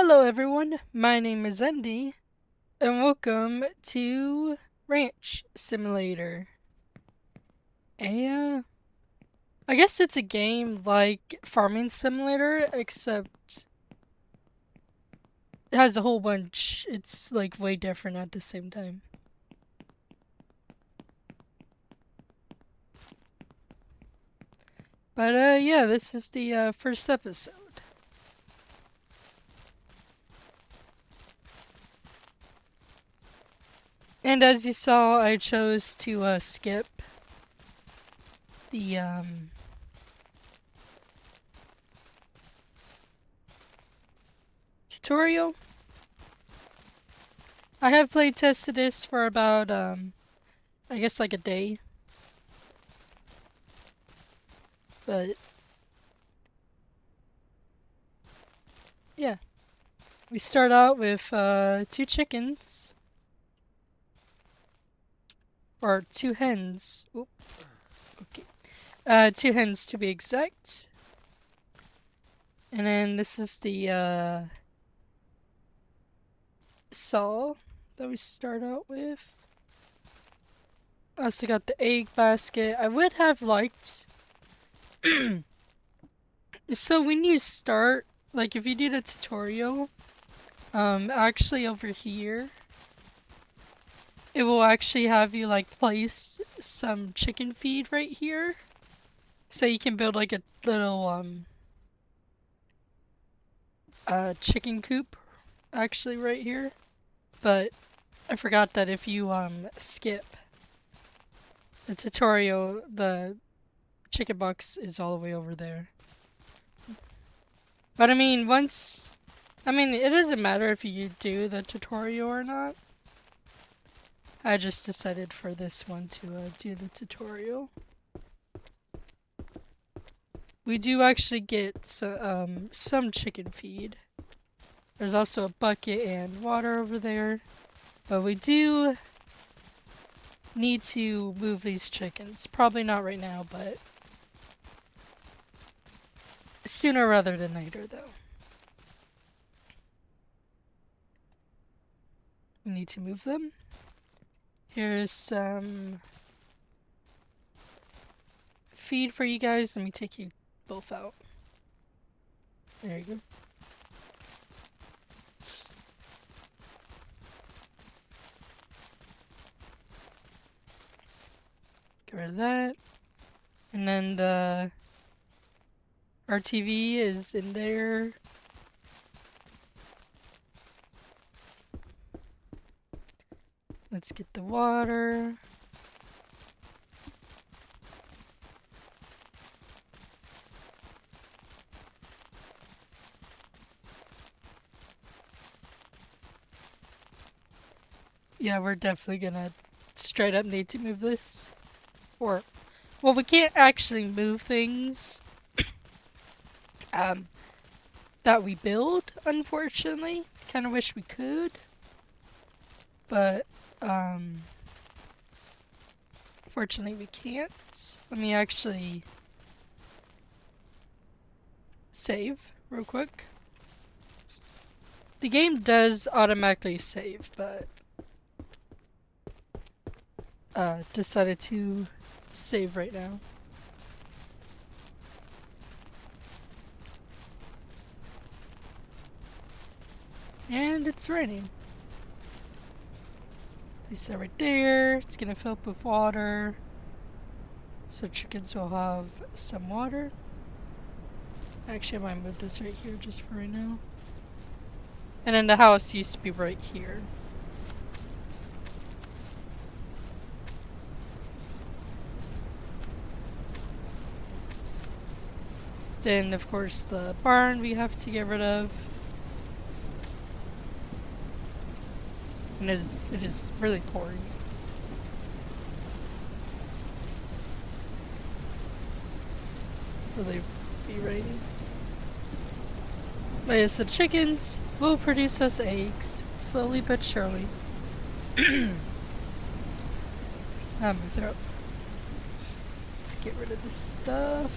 Hello everyone, my name is Andy, and welcome to Ranch Simulator. I guess it's a game like Farming Simulator, except it has a whole bunch. It's like way different at the same time. But yeah, this is the first episode. And as you saw, I chose to skip the tutorial. I have play tested this for about I guess like a day. But yeah, we start out with 2 chickens, or 2 hens. Oop, okay, 2 hens to be exact. And then this is the saw that we start out with. Also got the egg basket. I would have liked. So when you start, like if you do the tutorial, actually over here, it will actually have you like place some chicken feed right here. So you can build like a little chicken coop actually right here. But I forgot that if you skip the tutorial, the chicken box is all the way over there. But I mean, it doesn't matter if you do the tutorial or not. I just decided for this one to do the tutorial. We do actually get some chicken feed. There's also a bucket and water over there. But we do need to move these chickens. Probably not right now, but sooner rather than later, though. We need to move them. Here's some feed for you guys. Let me take you both out. There you go. Get rid of that. And then the RTV is in there. Let's get the water. Yeah, we're definitely gonna straight up need to move this. Or, well, we can't actually move things that we build, unfortunately. Kind of wish we could. But, fortunately we can't. Let me actually save real quick. The game does automatically save, but decided to save right now. And it's raining. Place that right there. It's gonna fill up with water. So chickens will have some water. Actually, I might move this right here just for right now. And then the house used to be right here. Then, of course, the barn we have to get rid of. And it is really pouring. Will they be raining? But yes, the chickens will produce us eggs, slowly but surely. My throat. Let's get rid of this stuff.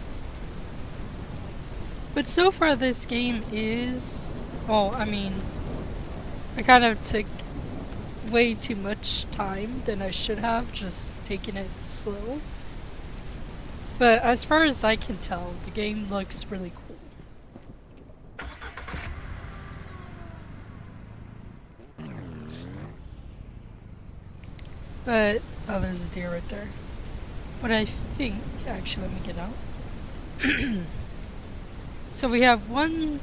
But so far this game is Well, I mean, I kind of took way too much time than I should have, just taking it slow. But as far as I can tell, the game looks really cool. But, oh, there's a deer right there. But I think, actually, let me get out. So we have $1,100.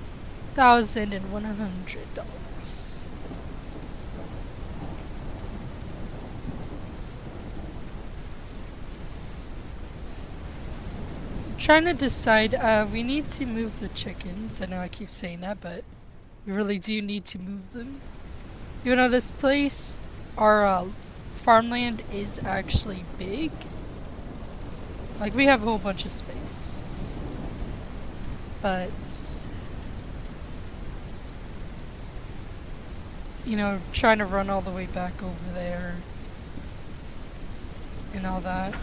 Trying to decide, we need to move the chickens. I know I keep saying that, but we really do need to move them. You know, this place, our farmland is actually big. Like, we have a whole bunch of space. But, you know, trying to run all the way back over there and all that,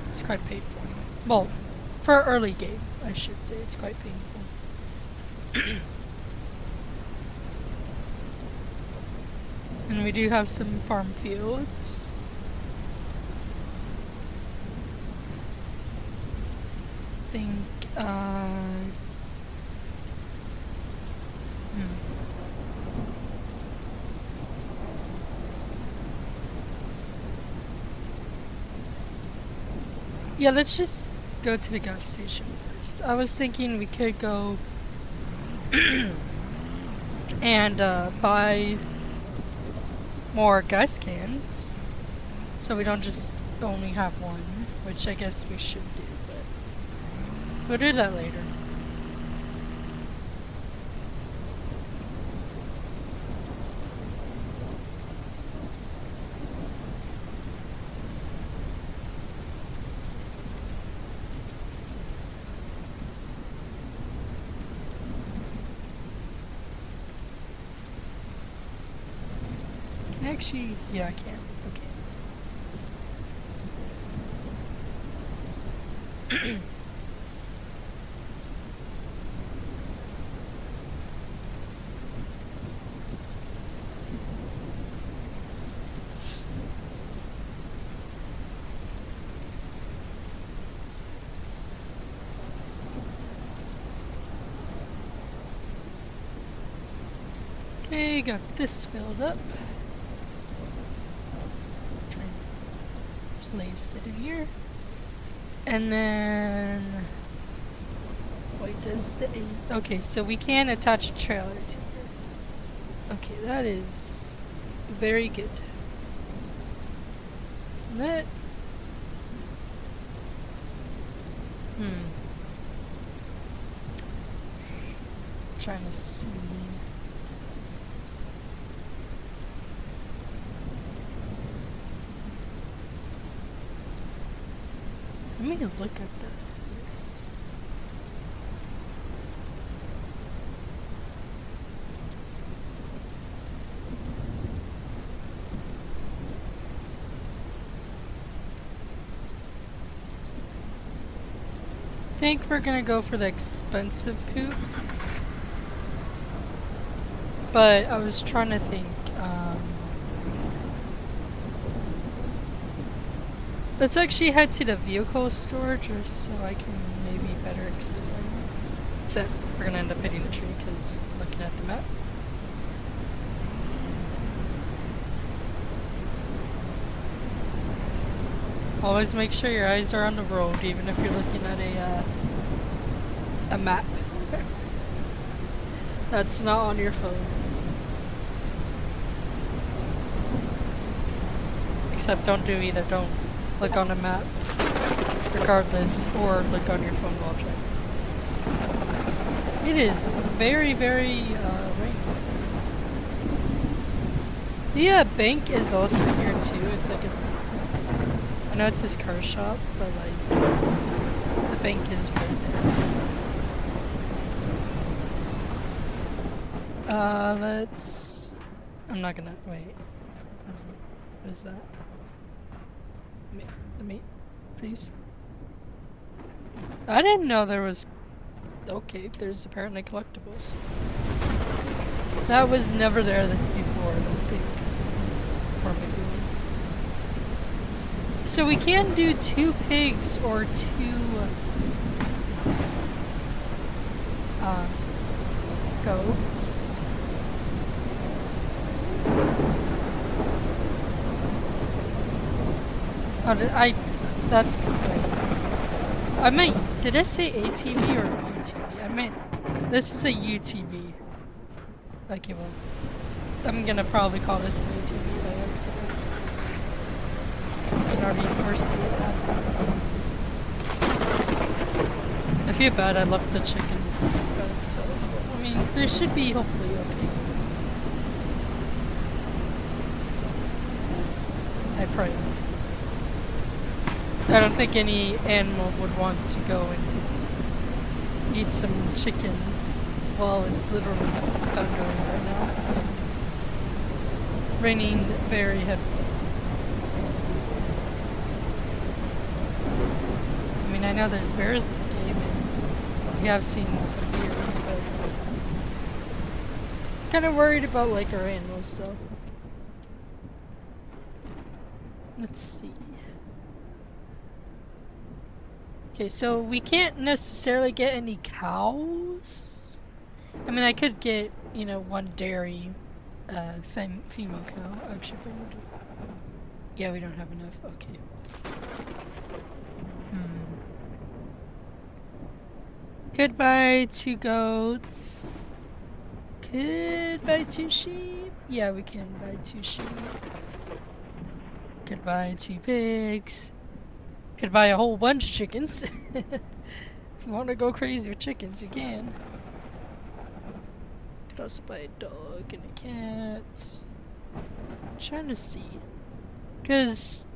it's quite painful. Well, for early game, I should say, it's quite painful. And we do have some farm fields. I think, Yeah, let's just go to the gas station first. I was thinking we could go and buy more gas cans, so we don't just only have one, which I guess we should do, but we'll do that later. Can I actually, yeah, I can. Okay. Okay, got this filled up. Place it in here. And then, wait, does the okay, so we can attach a trailer to it. Okay, that is very good. Let's, trying to see. Let me look at this. I think we're gonna go for the expensive coupe. But I was trying to think, let's actually head to the vehicle store just so I can maybe better explain. Except we're gonna end up hitting the tree because looking at the map. Always make sure your eyes are on the road, even if you're looking at a map. That's not on your phone. Except don't do either. Don't look on a map, regardless, or look on your phone while driving. It is very, very rainy. The bank is also here too. It's like I know it's his car shop, but like the bank is right there. Let's. I'm not gonna wait. What is that? The meat, please. I didn't know there was Okay, there's apparently collectibles. That was never there before, I don't think. Or maybe it was. So we can do 2 pigs or 2 goats. Oh, that's, I meant, did I say ATV or UTV? I meant, this is a UTV. Okay, well, I'm gonna probably call this an ATV by accident. I can already foresee it happening. I feel bad I left the chickens by themselves, but I mean, they should be hopefully okay. I pray. I don't think any animal would want to go and eat some chickens while it's literally thundering right now. Raining very heavily. I mean, I know there's bears in the game, and we have seen some deers, but kind of worried about like our animals though. Let's see. Okay, so we can't necessarily get any cows. I mean, I could get, you know, 1 dairy female cow. Actually, yeah, we don't have enough. Okay. Could buy 2 goats. Could buy 2 sheep. Yeah, we can buy 2 sheep. Could buy 2 pigs. Could buy a whole bunch of chickens. If you want to go crazy with chickens, you can. Could also buy a dog and a cat. I'm trying to see. Because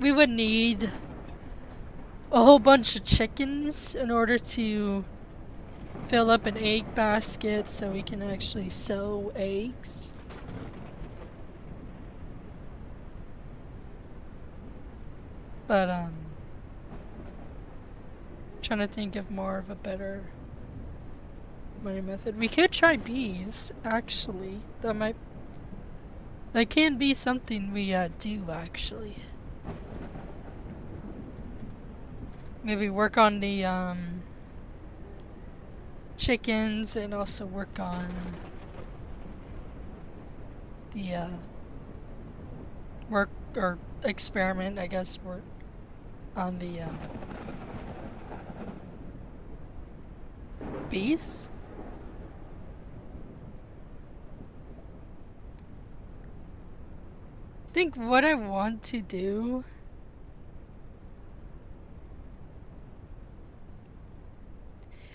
we would need a whole bunch of chickens in order to fill up an egg basket so we can actually sell eggs. But trying to think of more of a better money method. We could try bees, actually. That can be something we do actually. Maybe work on the chickens and also work on the work or experiment, I guess, work on the bees. I think what I want to do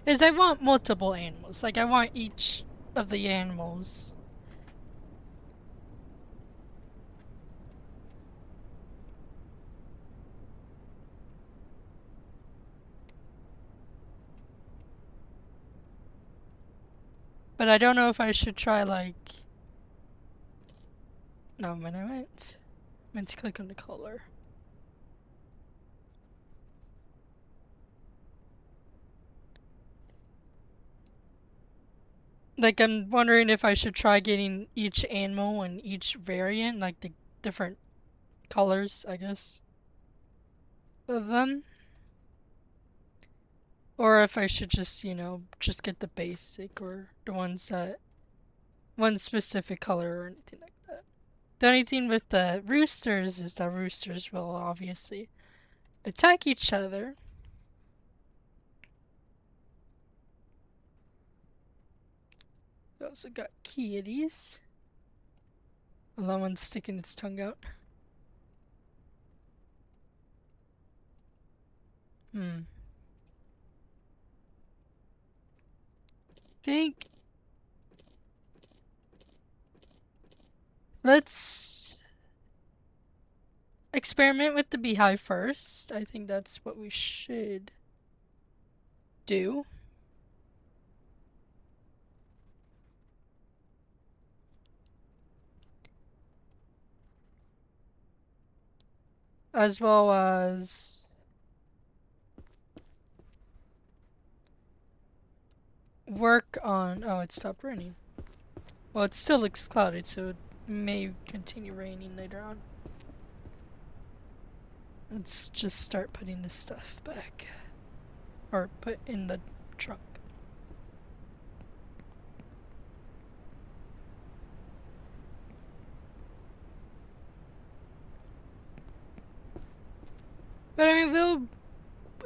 is I want multiple animals. Like I want each of the animals. But I don't know if I should try like no when I meant to click on the color. Like I'm wondering if I should try getting each animal and each variant, like the different colors, I guess, of them. Or if I should just, you know, just get the basic or the ones that one specific color or anything like that. The only thing with the roosters is that roosters will obviously attack each other. We also got kitties. Well, that one's sticking its tongue out. Think let's experiment with the beehive first. I think that's what we should do. As well as work on... Oh, it stopped raining. Well, it still looks cloudy, so it may continue raining later on. Let's just start putting this stuff back. Or put in the truck. But I mean,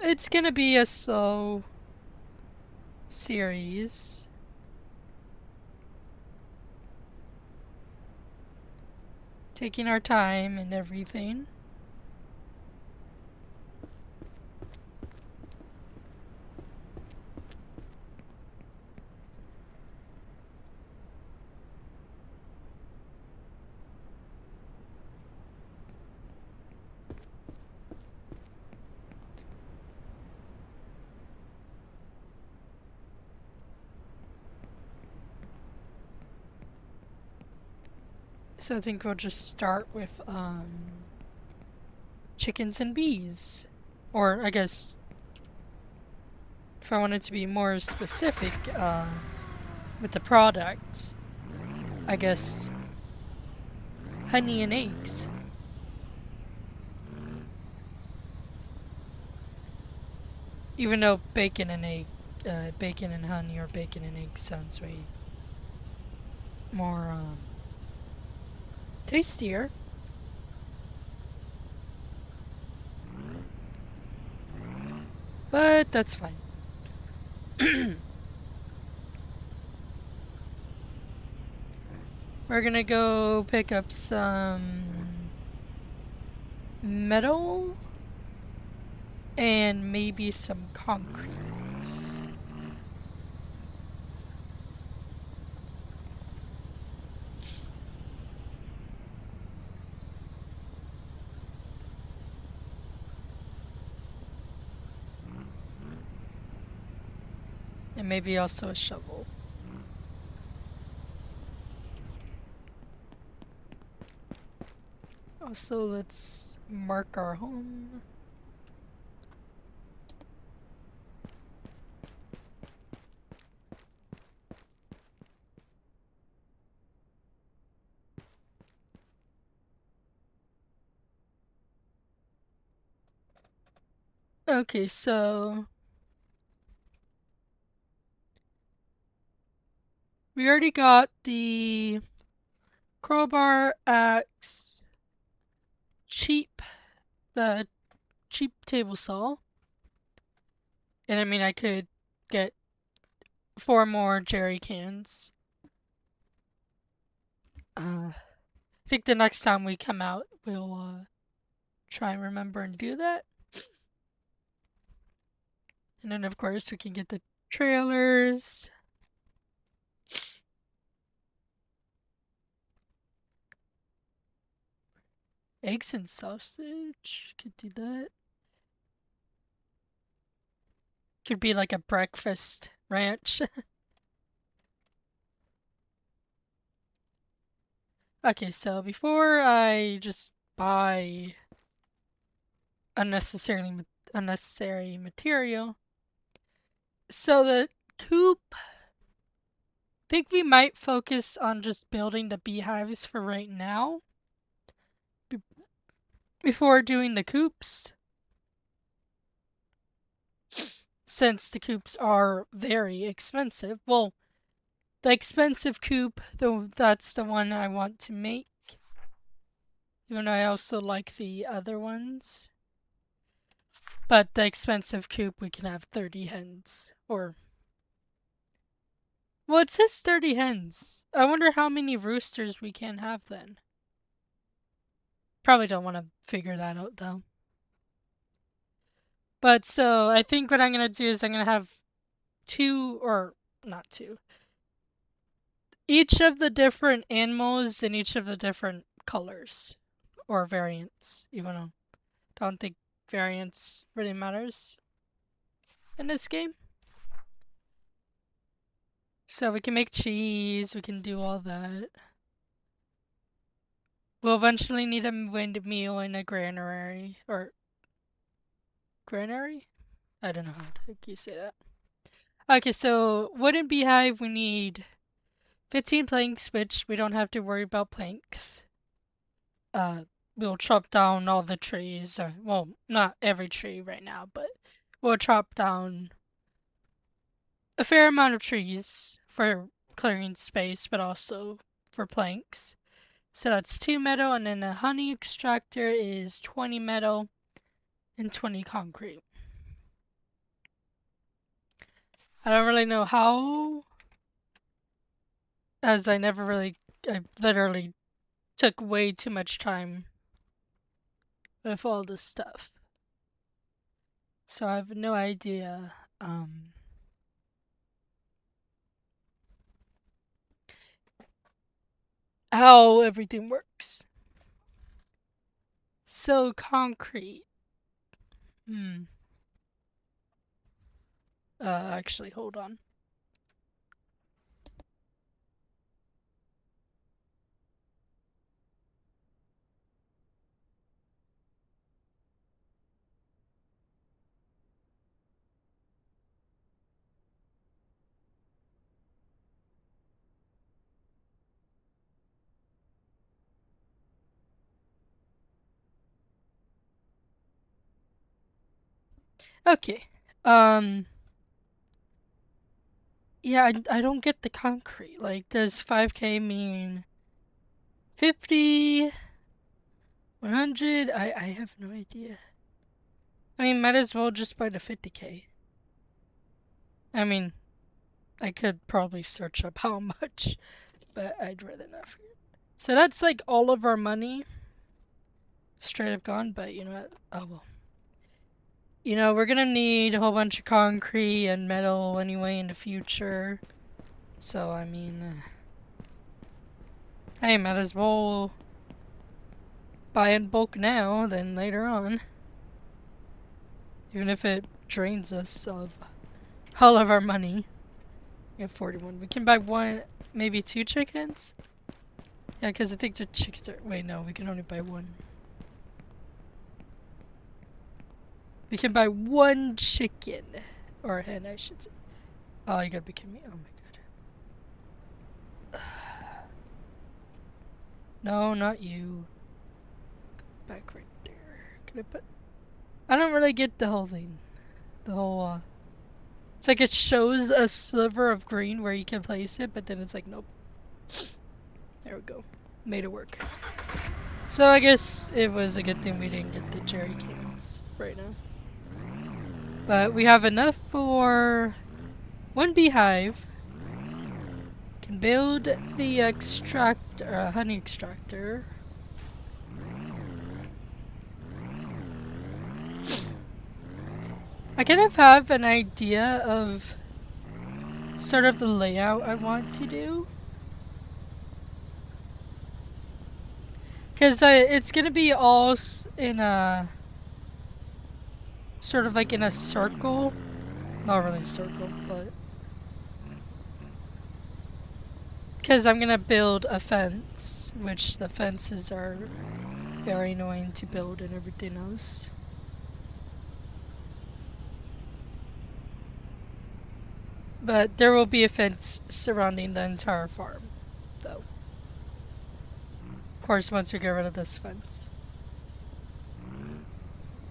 it's gonna be a slow series. Taking our time and everything. So I think we'll just start with chickens and bees. Or I guess if I wanted to be more specific with the product, I guess honey and eggs. Even though bacon and honey or bacon and egg sounds way more tastier. But that's fine. We're gonna go pick up some metal and maybe some concrete. And maybe also a shovel. Also, let's mark our home. Okay, so we already got the crowbar, axe, the cheap table saw. And I mean, I could get 4 more jerry cans. I think the next time we come out, we'll try and remember and do that. And then, of course, we can get the trailers. Eggs and sausage. Could do that. Could be like a breakfast ranch. Okay, so before I just buy unnecessary material, so the coop, I think we might focus on just building the beehives for right now before doing the coops, since the coops are very expensive. Well, the expensive coop, though, that's the one I want to make. Even though I also like the other ones. But the expensive coop, we can have 30 hens. Or... Well, it says 30 hens. I wonder how many roosters we can have then. Probably don't want to figure that out, though. But so, I think what I'm going to do is I'm going to have 2, or not 2. Each of the different animals in each of the different colors. Or variants, even though I don't think variance really matters in this game. So we can make cheese, we can do all that. We'll eventually need a windmill and a granary, or granary? I don't know how you say that. Okay, so wooden beehive, we need 15 planks, which we don't have to worry about planks. We'll chop down all the trees. Well, not every tree right now, but we'll chop down a fair amount of trees for clearing space, but also for planks. So that's 2 metal, and then the honey extractor is 20 metal and 20 concrete. I don't really know how, as I literally took way too much time with all this stuff. So I have no idea how everything works. So concrete. Hmm. Actually, hold on. Okay. Um. Yeah, I don't get the concrete. Like, does 5K mean 50, 100? I have no idea. I mean, might as well just buy the 50K. I mean, I could probably search up how much, but I'd rather not forget. So that's like all of our money straight up gone, but you know what? Oh well. You know, we're gonna need a whole bunch of concrete and metal anyway in the future. So, I mean, hey, might as well buy in bulk now than later on. Even if it drains us of all of our money. We have 41. We can buy one, maybe 2 chickens? Yeah, because I think the chickens are. Wait, no, we can only buy one. We can buy 1 chicken. Or a hen, I should say. Oh, you gotta be kidding me. Oh my god. No, not you. Back right there. Can I put. I don't really get the whole thing. The whole, It's like it shows a sliver of green where you can place it, but then it's like, nope. There we go. Made it work. So I guess it was a good thing we didn't get the jerry cans right now. But we have enough for 1 beehive. Can build the honey extractor. I kind of have an idea of sort of the layout I want to do. Because it's going to be all in a, sort of like in a circle. Not really a circle, but. Because I'm going to build a fence, which the fences are very annoying to build and everything else. But there will be a fence surrounding the entire farm, though. Of course, once we get rid of this fence.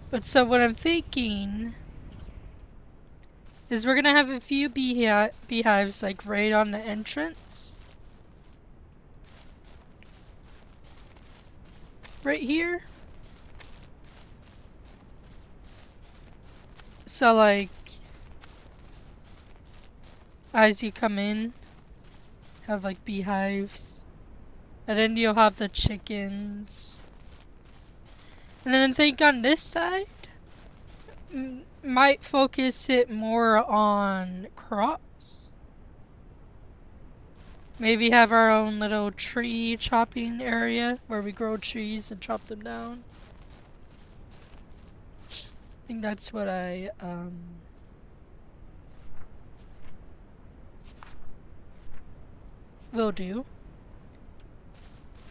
But so what I'm thinking is we're gonna have a few beehives like right on the entrance. Right here. So like, as you come in, have like beehives. And then you'll have the chickens. And then I think on this side, might focus it more on crops. Maybe have our own little tree chopping area where we grow trees and chop them down. I think that's what I will do.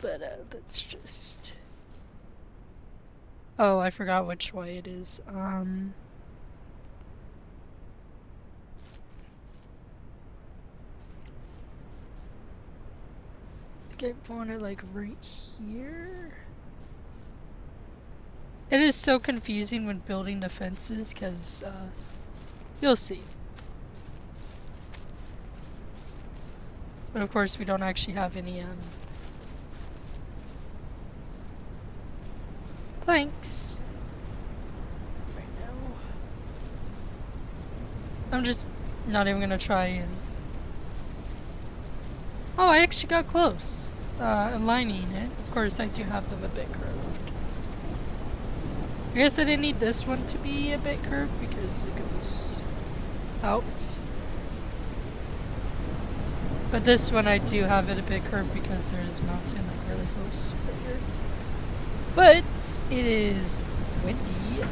But that's just. Oh, I forgot which way it is. I want it like right here. It is so confusing when building the fences, because you'll see. But of course we don't actually have any planks right now. I'm just not even gonna try and... Oh, I actually got close. Aligning it. Of course I do have them a bit curved. I guess I didn't need this one to be a bit curved because it goes out. But this one I do have it a bit curved because there's a mountain like really close right here. But it is windy.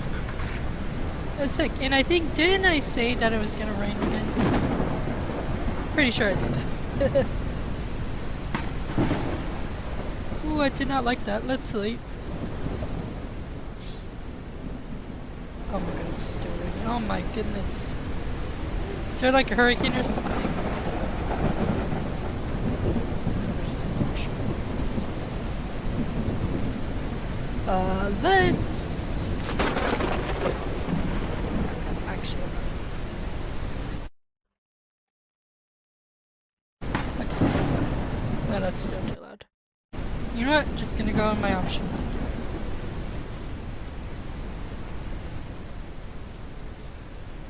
That's sick. And I think, didn't I say that it was gonna rain again? Pretty sure I did. Ooh, I did not like that. Let's sleep. Oh my god, it's still raining. Oh my goodness. Is there like a hurricane or something? Let's... Actually... Okay. No, that's still too loud. You know what? Just gonna go in my options.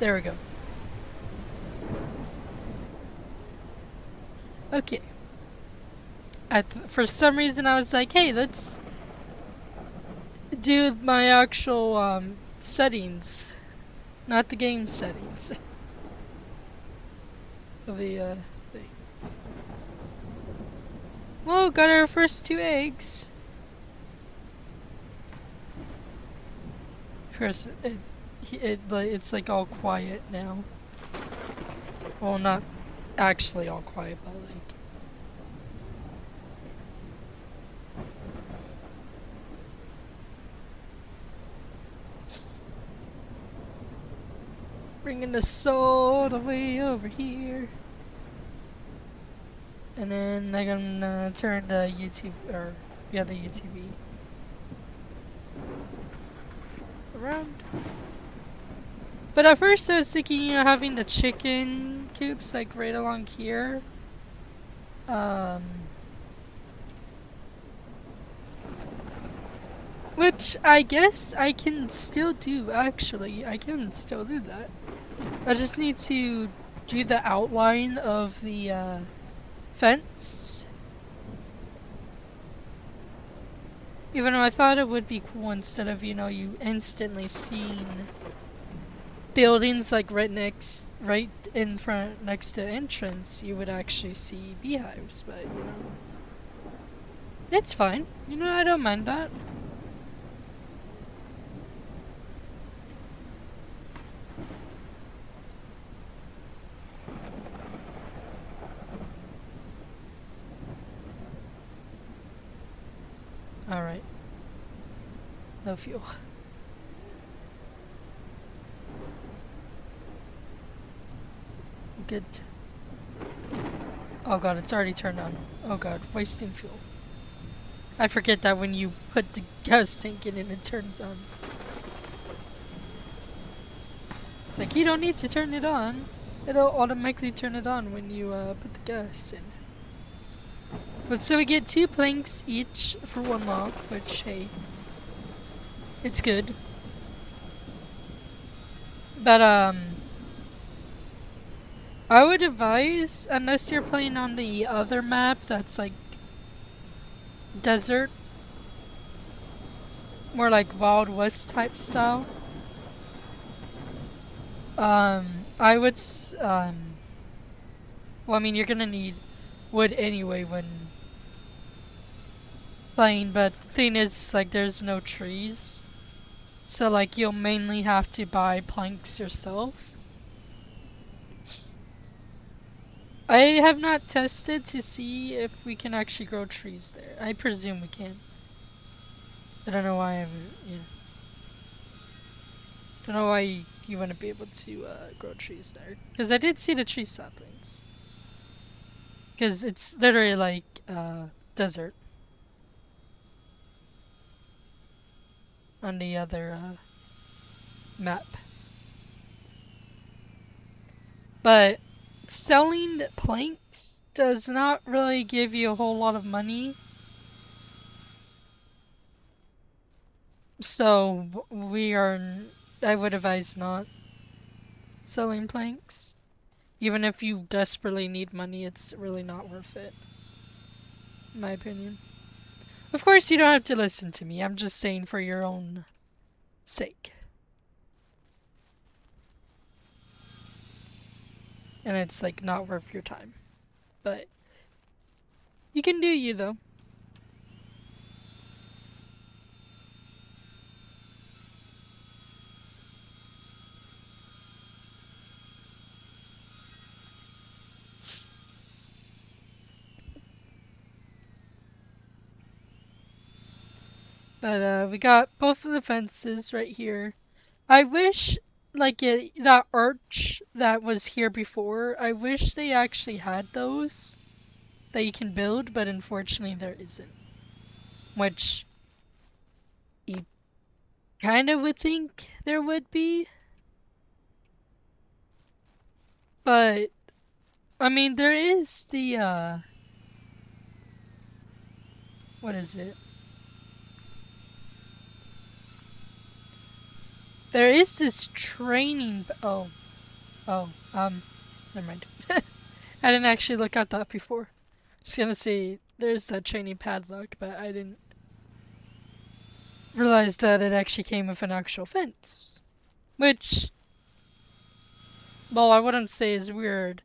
There we go. Okay. For some reason I was like, hey, let's do my actual settings, not the game settings of the thing. Well, got our first 2 eggs. Of course, it's like all quiet now. Well, not actually all quiet, but like... Bringing the soul all the way over here. And then I'm gonna turn the YouTube, or yeah, the UTV around. But at first I was thinking, you know, having the chicken coops like right along here. Which I guess I can still do, actually. I can still do that. I just need to do the outline of the fence. Even though I thought it would be cool instead of, you know, you instantly seeing buildings like right in front, next to entrance, you would actually see beehives, but, you know, it's fine. You know, I don't mind that. Alright. No fuel. Good. Oh god, it's already turned on. Oh god, wasting fuel. I forget that when you put the gas tank in and it turns on. It's like, you don't need to turn it on. It'll automatically turn it on when you put the gas in. But so we get 2 planks each for 1 log, which, hey, it's good. But, I would advise, unless you're playing on the other map that's like desert, more like Wild West type style, I would, well, I mean, you're gonna need wood anyway when playing, but the thing is, like, there's no trees. So, like, you'll mainly have to buy planks yourself. I have not tested to see if we can actually grow trees there. I presume we can. I don't know why don't know why you wouldn't be able to grow trees there. Because I did see the tree saplings. Because it's literally like desert on the other map. But selling planks does not really give you a whole lot of money. So I would advise not selling planks. Even if you desperately need money, it's really not worth it, in my opinion. Of course, you don't have to listen to me. I'm just saying for your own sake. And it's like not worth your time. But you can do you though. But we got both of the fences right here. I wish like that arch that was here before, I wish they actually had those that you can build, but unfortunately there isn't. Which you kind of would think there would be. But I mean there is the what is it? There is this training oh, never mind. I didn't actually look at that before. I was gonna say there's that training padlock, but I didn't realize that it actually came with an actual fence. Which, well, I wouldn't say is weird,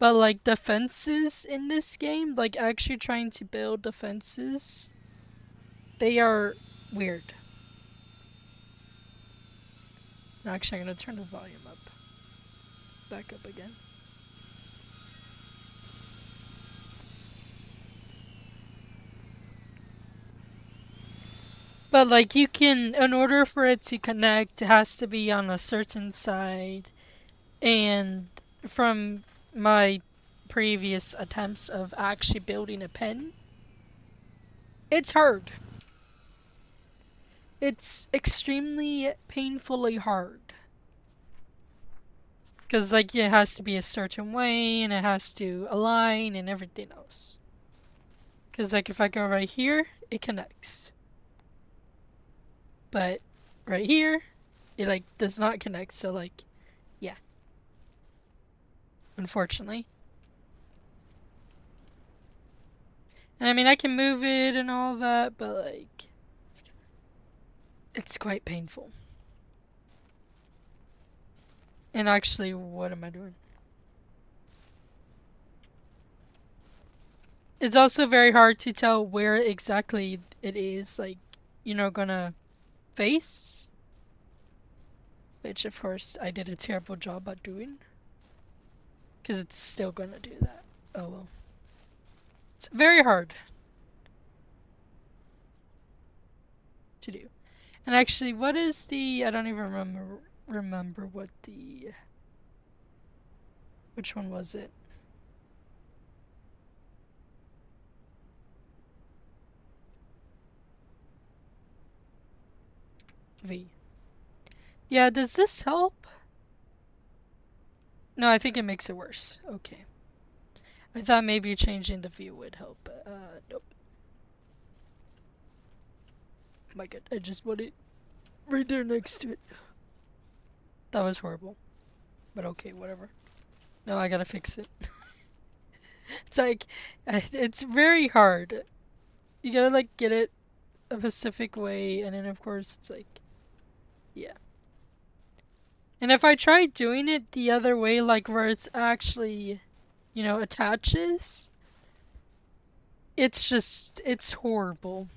but like the fences in this game, like actually trying to build the fences, they are weird. Actually, I'm gonna turn the volume up, back up again. But like you can, in order for it to connect, it has to be on a certain side. And from my previous attempts of actually building a pen, it's hard. It's extremely painfully hard. Because like it has to be a certain way and it has to align and everything else. Because like if I go right here, it connects. But right here, it like does not connect. So like, yeah. Unfortunately. And I mean I can move it and all that, but like it's quite painful. And actually, what am I doing? It's also very hard to tell where exactly it is, like, gonna face. Which, of course, I did a terrible job at doing. Because it's still gonna do that. Oh well. It's very hard to do. And actually, what is the... I don't even remember what the... Which one was it? V. Yeah, does this help? No, I think it makes it worse. Okay. I thought maybe changing the view would help, but nope. Oh my god, I just put it right there next to it. That was horrible. But okay, whatever. No, I gotta fix it. It's like, it's very hard. You gotta like get it a specific way, and then of course it's like, yeah. And if I try doing it the other way, like where it's actually, attaches, it's horrible.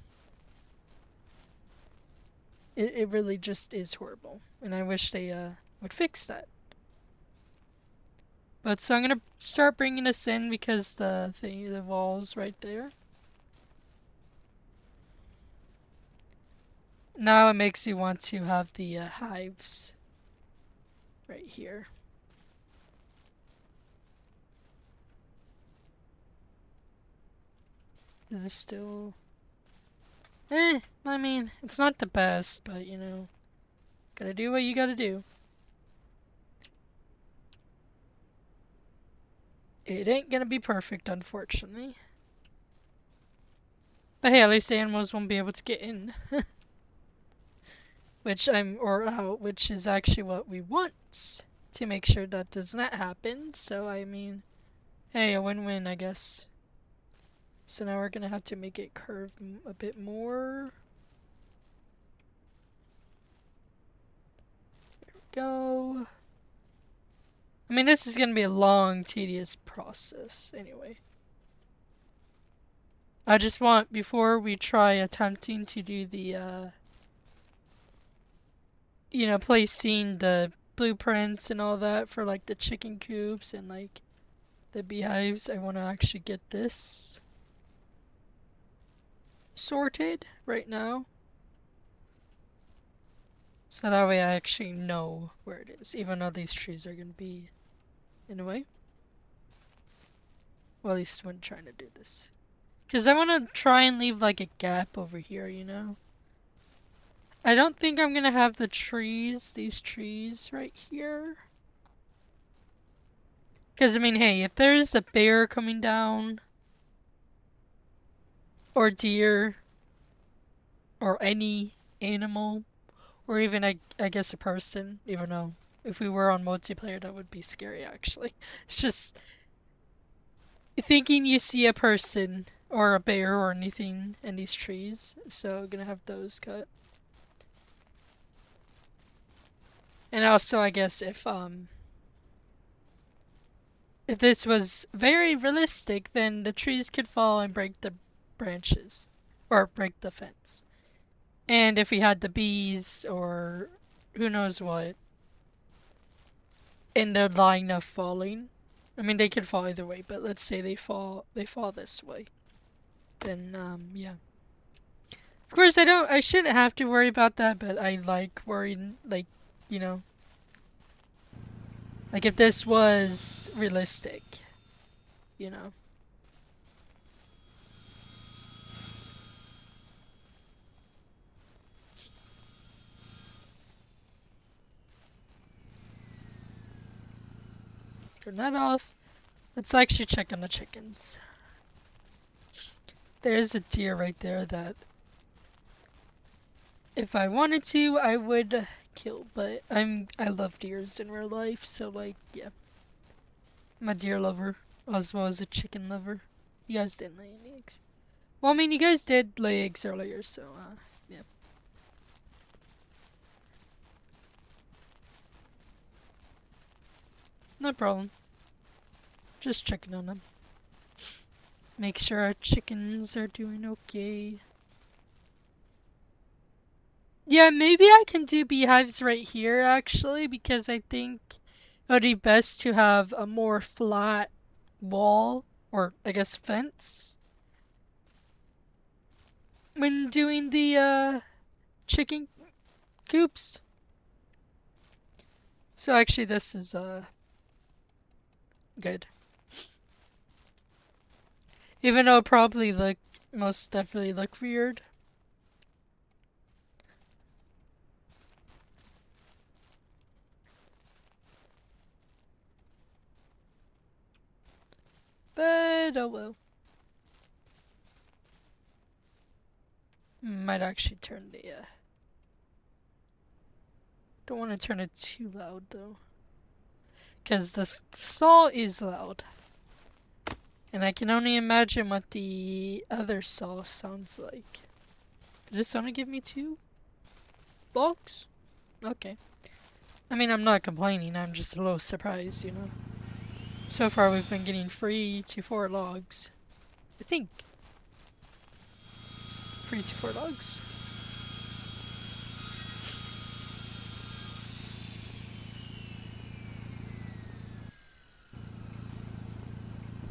It really just is horrible. And I wish they would fix that. But so I'm gonna start bringing this in because the wall's right there. Now it makes you want to have the hives right here. Is this still... I mean, it's not the best, but you know, gotta do what you gotta do. It ain't gonna be perfect, unfortunately. But hey, at least the animals won't be able to get in. Or out, which is actually what we want. To make sure that does not happen. So, I mean, hey, a win-win, I guess. So now we're gonna have to make it curve a bit more. There we go. I mean, this is gonna be a long, tedious process anyway. I just want, before we try attempting to do the, you know, placing the blueprints and all that for like the chicken coops and like the beehives, I want to actually get this sorted right now. So that way I actually know where it is, even though these trees are going to be in a way. Well, at least when trying to do this. Because I want to try and leave like a gap over here, you know? I don't think I'm going to have the trees, these trees right here. Because, I mean, hey, if there's a bear coming down, or deer, or any animal, or even, I guess, a person, even though if we were on multiplayer, that would be scary, actually. It's just thinking you see a person, or a bear, or anything in these trees, so gonna have those cut. And also, I guess, if this was very realistic, then the trees could fall and break the branches, or break the fence. And if we had the bees, or who knows what, in the line of falling, I mean, they could fall either way, but let's say they fall this way, then, yeah. Of course, I shouldn't have to worry about that, but I like worrying, like, you know, like if this was realistic, you know. Turn that off. Let's actually check on the chickens. There's a deer right there that if I wanted to, I would kill, but I love deers in real life, so like, yeah. I'm a deer lover, as well as a chicken lover. You guys didn't lay any eggs. Well, I mean, you guys did lay eggs earlier, so, yeah. No problem. Just checking on them. Make sure our chickens are doing okay. Yeah, maybe I can do beehives right here, actually, because I think it would be best to have a more flat wall, or I guess fence, when doing the chicken coops. So actually this is good. Even though it probably most definitely look weird. But oh well. Might actually turn the don't want to turn it too loud though. Because the saw is loud. And I can only imagine what the other saw sounds like. Did this only give me 2 blocks? Okay. I mean, I'm not complaining, I'm just a little surprised, you know. So far we've been getting 3 to 4 logs. I think. 3 to 4 logs.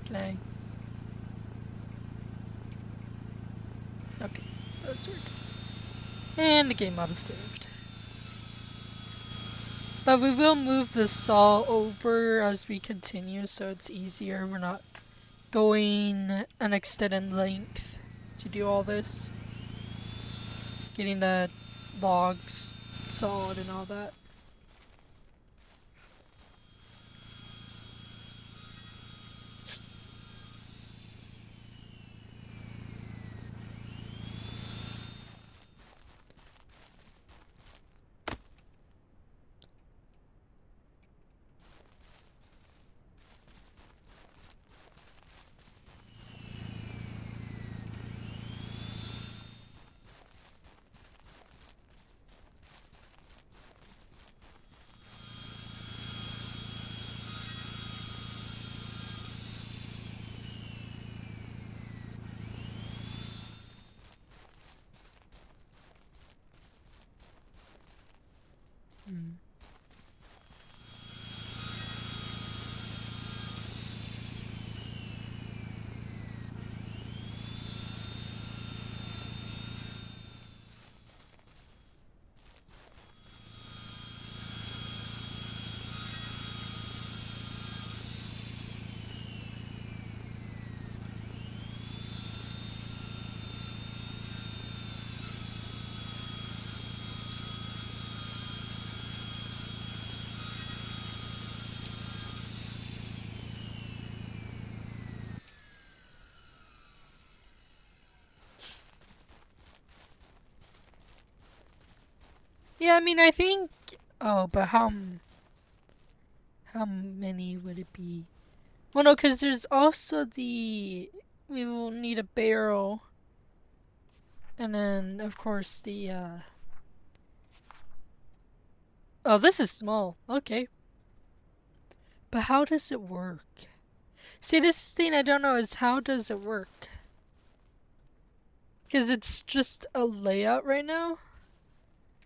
Can I? Okay, those work. And the game auto-saved. But we will move the saw over as we continue so it's easier. We're not going an extended length. to do all this. Getting the logs sawed and all that. Mm. Yeah, I mean, I think. Oh, but how many would it be? Well, no, because there's also the. We will need a barrel, and then of course the. Oh, this is small. Okay, but how does it work? See, this thing I don't know is how does it work? Because it's just a layout right now.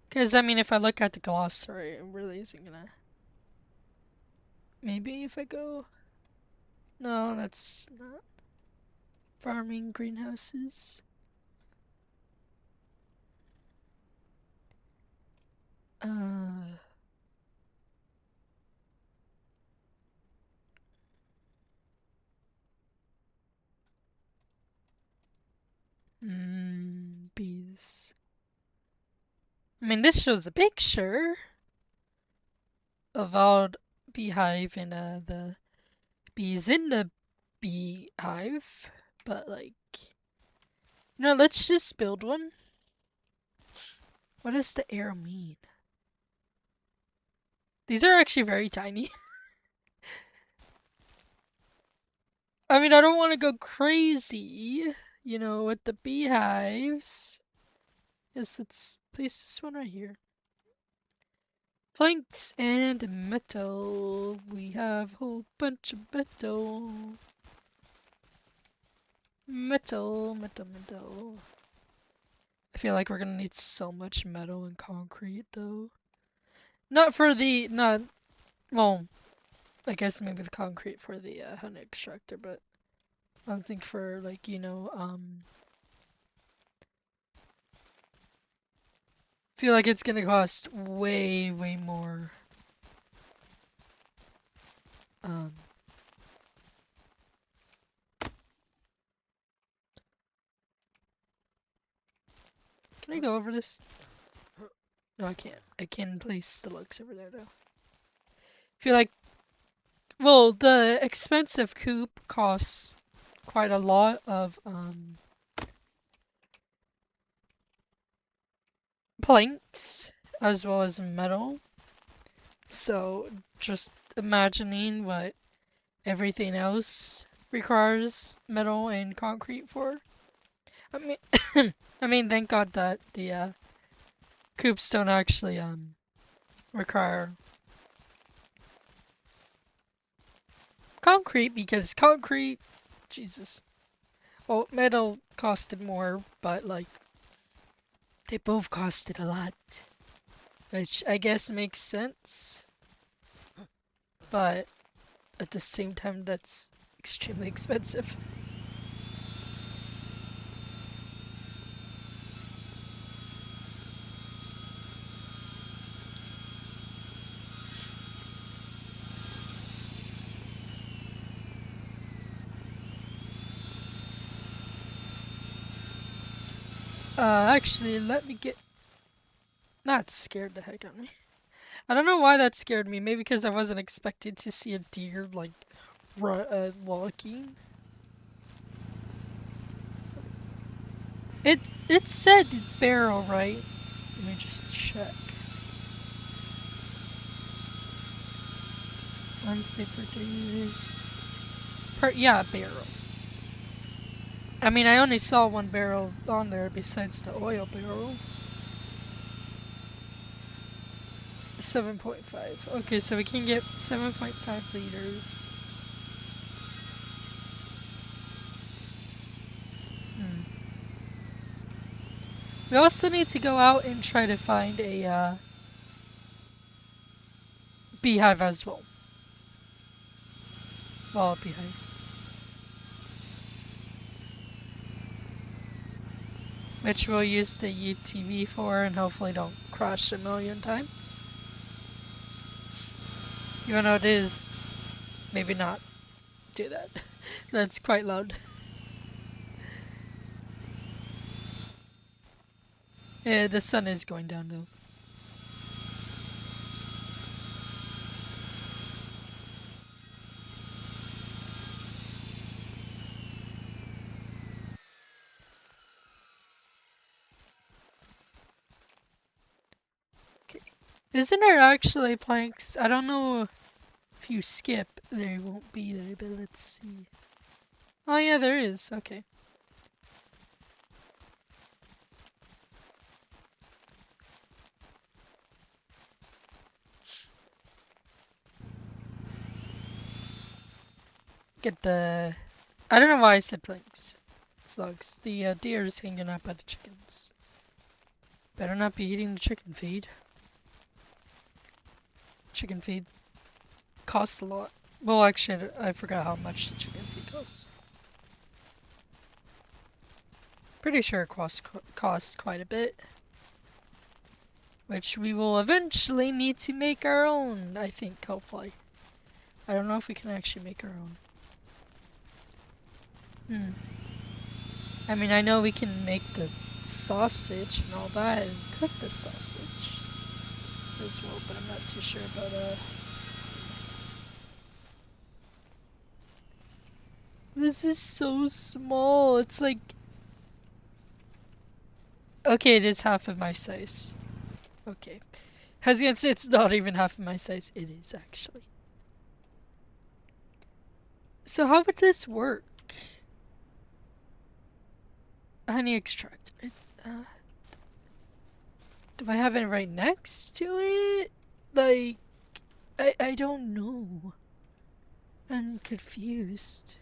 Because, I mean, if I look at the glossary, it really isn't gonna... Maybe if I go... No, that's not... Farming greenhouses. Uh... Bees. I mean, this shows a picture of our beehive and the bees in the beehive. But, like... let's just build one. What does the arrow mean? These are actually very tiny. I mean, I don't want to go crazy, with the beehives. Yes, let's place this one right here. Planks and metal. We have a whole bunch of metal. Metal, metal, metal. I feel like we're gonna need so much metal and concrete, though. Not, well, I guess maybe the concrete for the honey extractor, but I don't think for, like, feel like it's gonna cost way, way more. Um, can I go over this? No, I can't. I can place the lugs over there, though. Feel like, well, the expensive coop costs quite a lot of, planks, as well as metal. So, just imagining what everything else requires metal and concrete for. I mean, I mean, thank God that the coops don't actually require concrete, because concrete, Jesus. Well, metal costed more, but like they both costed a lot, which I guess makes sense. But at the same time, that's extremely expensive. Actually, let me get... That scared the heck out of me. I don't know why that scared me. Maybe because I wasn't expecting to see a deer, like, walking. It said feral, right? Let me just check. Unsafe for deers. Yeah, barrel. I mean, I only saw one barrel on there besides the oil barrel. 7.5. Okay, so we can get 7.5 liters. We also need to go out and try to find a beehive as well. Well, beehive. Which we'll use the UTV for and hopefully don't crash a million times. Even though it is, maybe not do that. That's quite loud. Yeah, the sun is going down though. Okay. Isn't there actually planks? I don't know if you skip, there won't be there, but let's see. Oh yeah, there is. Okay. Get the... I don't know why I said planks. Slugs. The deer is hanging up at the chickens. Better not be eating the chicken feed. Chicken feed costs a lot. Well, actually, I forgot how much the chicken feed costs. Pretty sure it costs quite a bit. Which we will eventually need to make our own, I think, hopefully. I don't know if we can actually make our own. I mean, I know we can make the sausage and all that and cook the sausage as well, but I'm not too sure about This is so small. It's like... Okay, it is half of my size. Okay. I was gonna say it's not even half of my size. It is, actually. So how would this work? Honey extractor. Do I have it right next to it? Like... I don't know. I'm confused.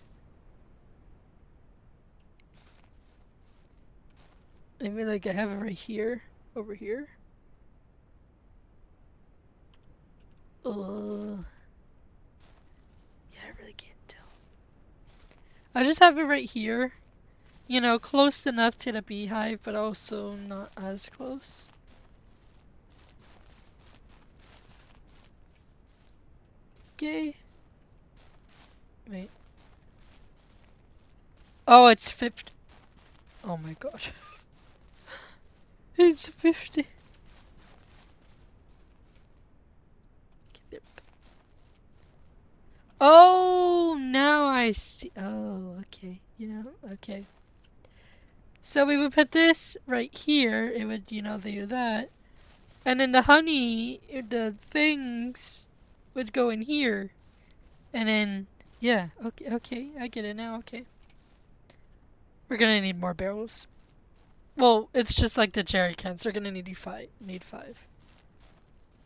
Maybe like I have it right here, over here. Yeah, I really can't tell. I just have it right here. You know, close enough to the beehive, but also not as close. Okay. Wait. Oh, it's 50. Oh my god. It's 50. Oh, now I see. Oh, okay. You know, okay. So we would put this right here. It would, you know, do that. And then the honey, the things would go in here. And then, yeah, okay, I get it now, okay. We're gonna need more barrels. Well, it's just like the jerry cans. We're gonna need five.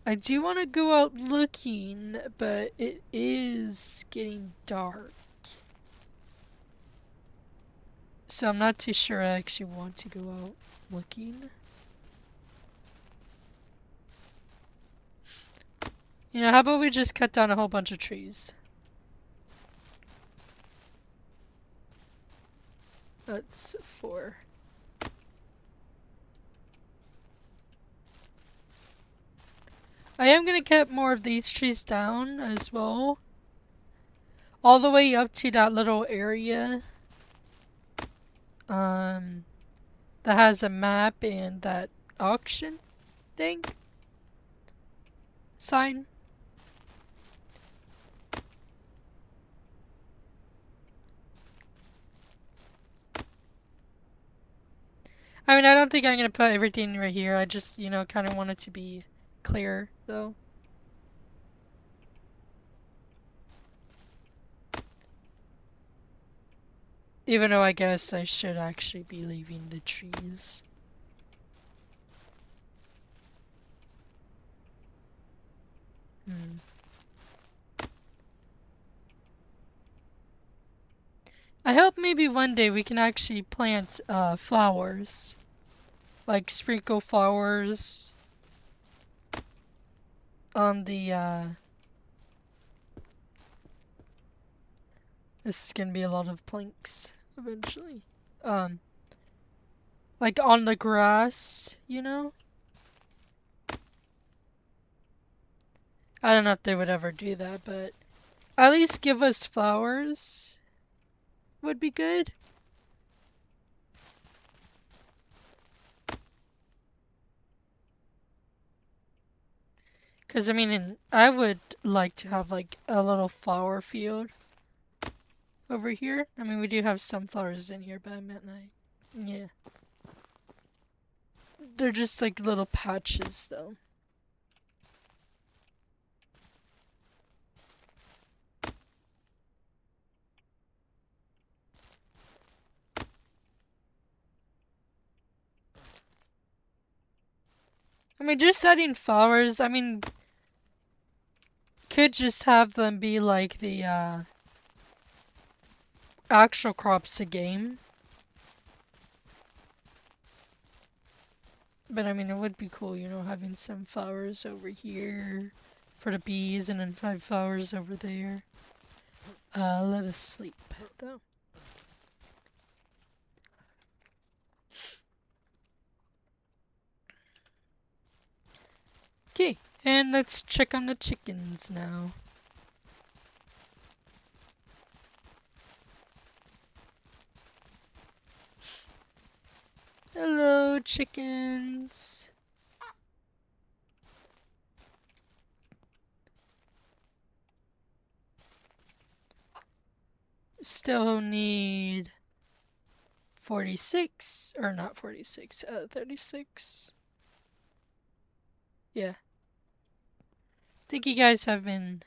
I do want to go out looking, but it is getting dark. So I'm not too sure I actually want to go out looking. You know, how about we just cut down a whole bunch of trees? That's 4. I am gonna cut more of these trees down as well. All the way up to that little area. that has a map and that auction thing sign. I mean, I don't think I'm gonna put everything right here. I just, you know, kind of want it to be clear, though. Even though I guess I should actually be leaving the trees. Hmm. I hope maybe one day we can actually plant flowers. Like sprinkle flowers on the this is gonna be a lot of planks eventually. Um like on the grass, you know? I don't know if they would ever do that, but at least give us flowers would be good. Cause I mean, I would like to have like a little flower field over here. I mean, we do have some flowers in here, but I meant like, yeah. They're just like little patches though. I mean, just adding flowers, I mean, could just have them be like the actual crops a game. But I mean, it would be cool, you know, having some flowers over here for the bees and then 5 flowers over there. Let us sleep, though. Okay, and let's check on the chickens now. Hello, chickens. Still need 46, or not 46, 36. Yeah. Think you guys have been,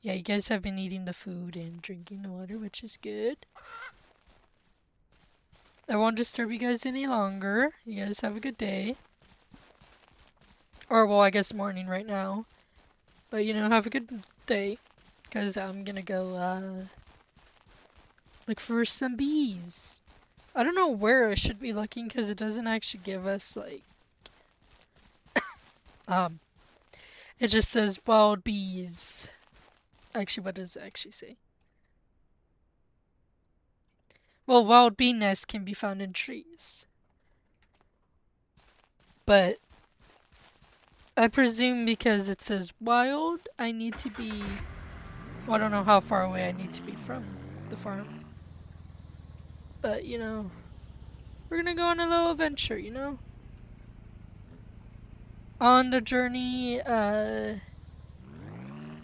yeah, you guys have been eating the food and drinking the water, which is good. I won't disturb you guys any longer. You guys have a good day. Or, well, I guess morning right now. But, you know, have a good day. Because I'm gonna go, look for some bees. I don't know where I should be looking because it doesn't actually give us, like, um, it just says wild bees. Actually, what does it actually say? Well, wild bee nests can be found in trees. But I presume because it says wild, I need to be, well, I don't know how far away I need to be from the farm. But, you know, we're gonna go on a little adventure, you know? On the journey,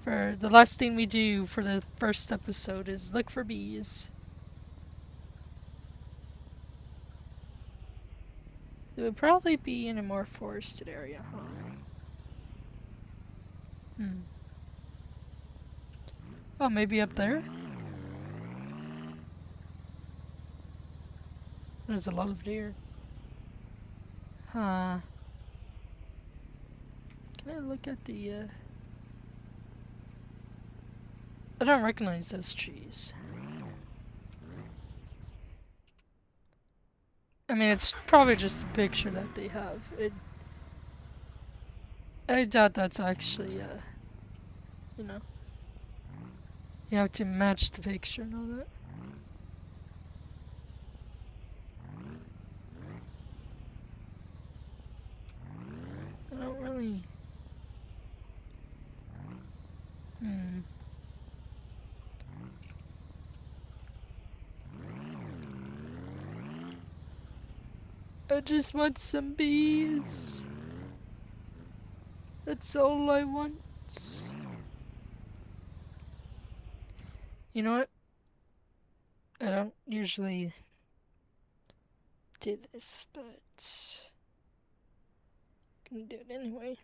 for the last thing we do for the first episode is look for bees. It would probably be in a more forested area, huh? Hmm. Oh, maybe up there? There's a lot of deer. Huh. Can I look at the, I don't recognize those trees. I mean, it's probably just a picture that they have. I doubt that's actually, you know, you have to match the picture and all that. I don't really. Hmm. I just want some bees. That's all I want. You know what? I don't usually do this, but I'm gonna do it anyway.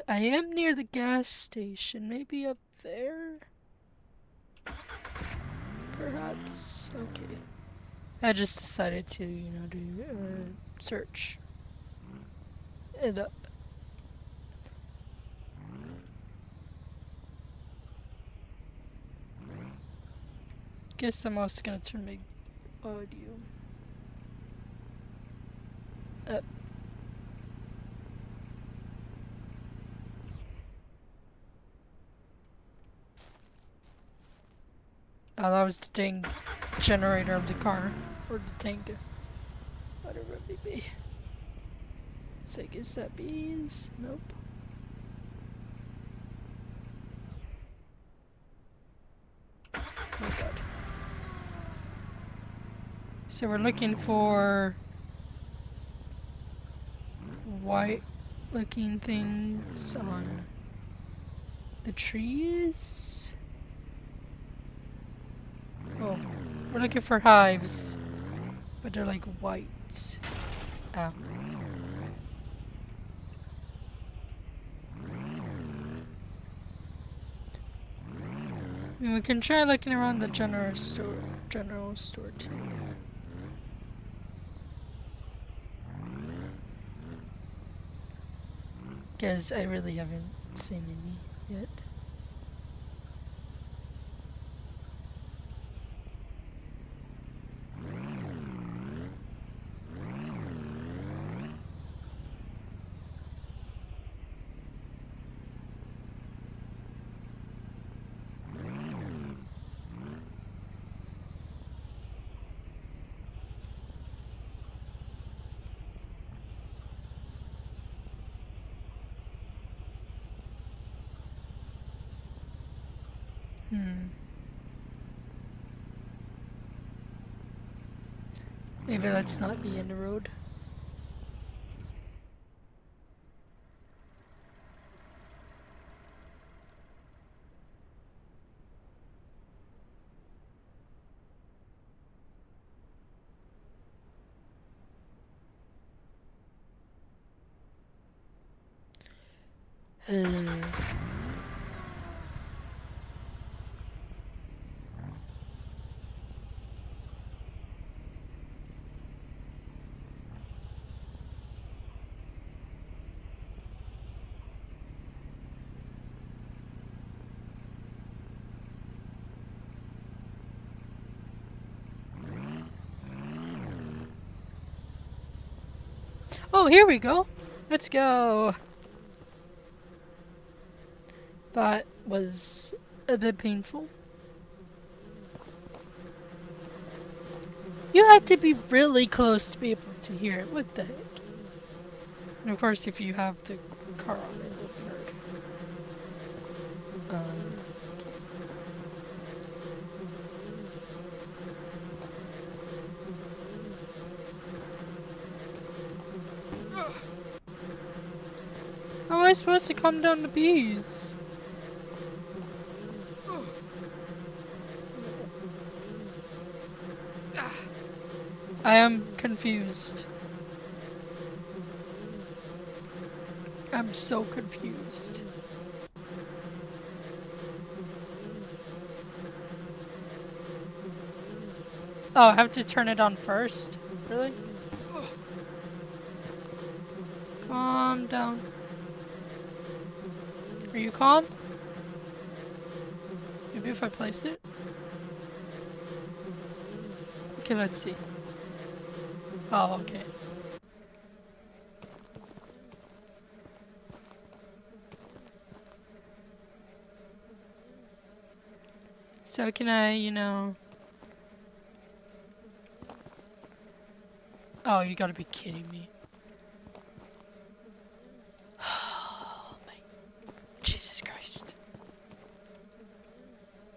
I am near the gas station. Maybe up there? Perhaps? Okay. I just decided to, do search it up. Guess I'm also gonna turn my audio up. Oh, that was the dang generator of the car. Or the tank. Whatever it may be. So I guess that bees? Nope. Oh my god. So we're looking for white looking things on the trees? Oh, we're looking for hives, but they're like white. Ow. I mean, we can try looking around the general store too. Because I really haven't seen any yet. Maybe let's not be in the road. Oh, here we go. Let's go. That was a bit painful. You have to be really close to be able to hear it. What the heck? And of course, if you have the car on, it will be heard. How am I supposed to calm down the bees? I am confused. I'm so confused. Oh, I have to turn it on first? Really? Calm down. Are you calm? Maybe if I place it? Okay, let's see. Oh, okay. So can I, you know... Oh, you gotta be kidding me. Oh my... Jesus Christ.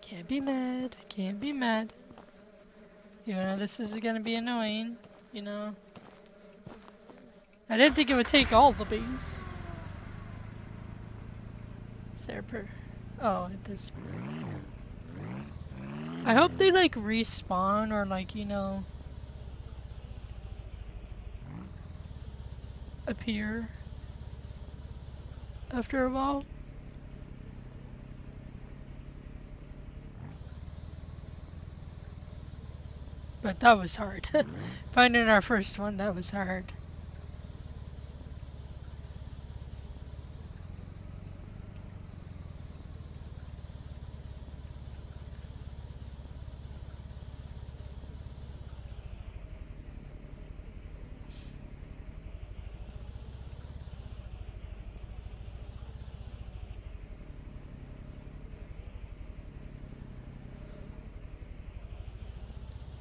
Can't be mad. Can't be mad. You know, this is gonna be annoying. You know. I didn't think it would take all the bees. Serper. Oh, it does. I hope they like respawn or like, you know, appear after a while. But that was hard. Finding our first one, that was hard.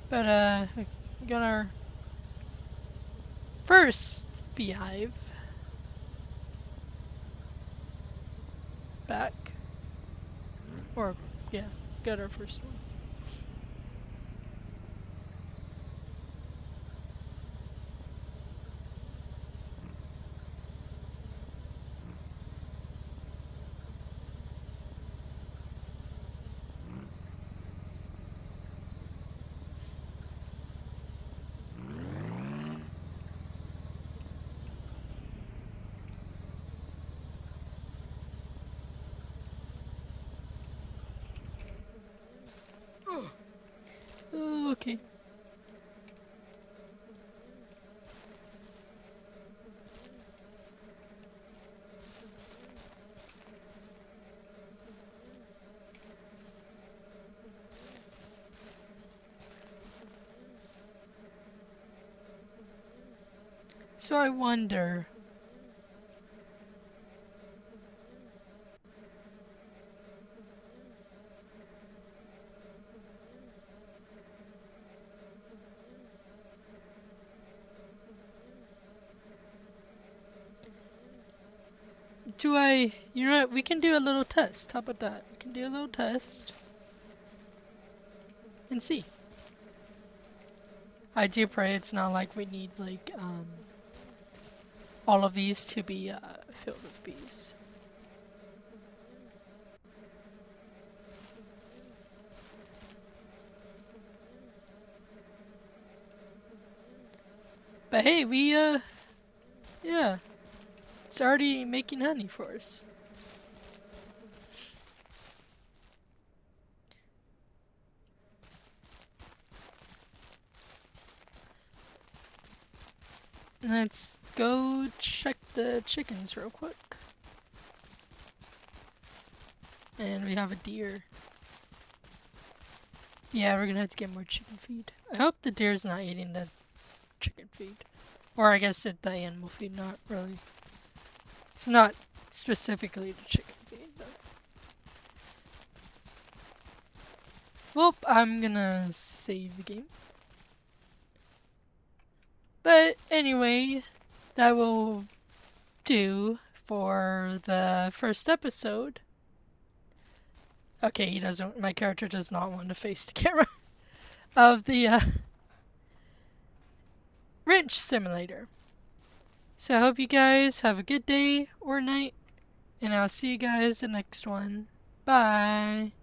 But we got our first beehive back. Or, yeah, got our first one. Oh, okay. So I wonder. You know what, we can do a little test. How about that? We can do a little test. And see. I do pray it's not like we need, like, all of these to be, filled with bees. But hey, yeah. It's already making honey for us. Let's go check the chickens real quick. And we have a deer. Yeah, we're gonna have to get more chicken feed. I hope the deer's not eating the chicken feed. Or I guess the animal feed, not really. It's not specifically the chicken feed, though. Well, I'm gonna save the game. But anyway, that will do for the first episode. Okay, my character does not want to face the camera. Of the, wrench simulator. So I hope you guys have a good day or night, and I'll see you guys in the next one. Bye!